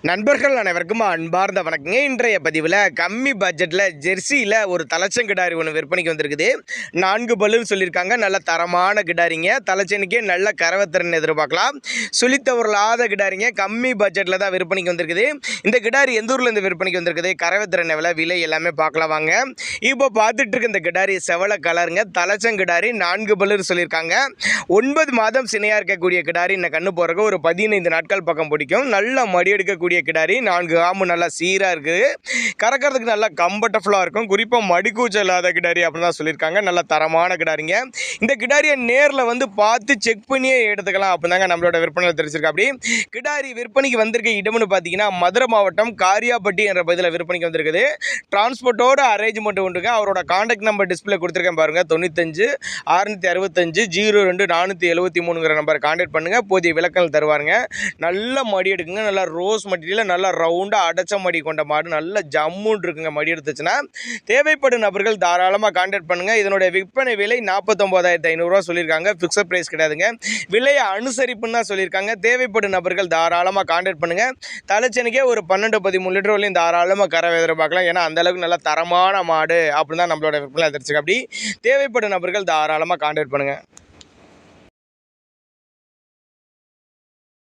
நண்பர்கள் அனைவருக்கும் அன்பார்ந்த வணக்கங்க. இன்றைய பதிவில் கம்மி பட்ஜெட்டில் ஜெர்சியில் ஒரு தலைச்சங்கிடாரி ஒன்று விற்பனைக்கு வந்திருக்குது. 4 பல்லுன்னு சொல்லியிருக்காங்க. நல்ல தரமான கிடாரிங்க. தலைச்சனுக்கே நல்ல கரவத்திறன் எதிர்பார்க்கலாம். சுழித்தவர்களாத கிடாரிங்க. கம்மி பட்ஜெட்டில் தான் விற்பனைக்கு வந்திருக்குது. இந்த கிடாரி எந்த ஊர்லேருந்து விற்பனைக்கு வந்திருக்குது, கரவத்திறன் எவ்வளோ, விலை எல்லாமே பார்க்கலாம் வாங்க. இப்போ பார்த்துட்டு இருக்க இந்த கிடாரி செவல கலருங்க. தலைச்சங்கிடாரி 4 பல்லுன்னு சொல்லியிருக்காங்க. 9 மாதம் சினையாக இருக்கக்கூடிய கிடாரி. இந்த கண்ணு போகிறக்கு ஒரு 15 நாட்கள் பக்கம் பிடிக்கும். நல்ல மடி எடுக்கக்கூடிய கிடாரி. 4 ஆம்பு நல்லா சீராக இருக்குது. கறக்கிறதுக்கு நல்லா கம்ஃபர்டபுளாக இருக்கும். குறிப்பாக மடிக்கூச்சல் இல்லாத கிடாரி அப்படின்னு தான் சொல்லியிருக்காங்க. நல்ல தரமான கிடாரிங்க. இந்த கிடாரியை நேரில் வந்து பார்த்து செக் பண்ணியே எடுத்துக்கலாம் அப்படிதாங்க நம்மளோட விற்பனையில் தெரிஞ்சிருக்கா. அப்படி கிடாரி விற்பனைக்கு வந்திருக்க இடம்னு பார்த்தீங்கன்னா மதுரை மாவட்டம் காரியாப்பட்டி என்ற பகுதியில் விற்பனைக்கு வந்திருக்குது. டிரான்ஸ்போர்ட்டோட அரேஞ்ச்மெண்ட் உண்டுங்க. அவரோட கான்டாக்ட் நம்பர் டிஸ்பிளே கொடுத்துருக்கேன் பாருங்க. 95 665 02 473 நம்பர் கான்டாக்ட் பண்ணுங்க. போதிய விளக்கங்கள் தருவாருங்க. நல்ல மடி எடுக்குங்க. நல்லா ரோஸ் மெட்டீரியல், நல்லா ரவுண்டாக அடைச்ச மடி கொண்ட மாடு. நல்ல ஜம்முன்னு இருக்குங்க. மடி எடுத்துச்சுன்னா தேவைப்படும் நபர்கள் தாராளமாக கான்டாக்ட் பண்ணுங்கள். இதனுடைய விற்பனை விலை 49,500 சொல்லியிருக்காங்க. ஃபிக்ஸட் ப்ரைஸ் கிடையாதுங்க. விலையை அனுசரிப்புன்னு தான் சொல்லியிருக்காங்க. தேவைப்படும் நபர்கள் தாராளமாக கான்டாக்ட் பண்ணுங்கள். தலைச்சனுக்கே ஒரு 12-13 லிட்டர் வரையும் தாராளமாக கரை எதிர்பார்க்கலாம். ஏன்னா அந்தளவுக்கு நல்ல தரமான மாடு அப்படின்னு தான் நம்மளோட விற்பனை தெரிஞ்சுக்க. அப்படி தேவைப்படும் நபர்கள் தாராளமாக கான்டாக்ட் பண்ணுங்கள்.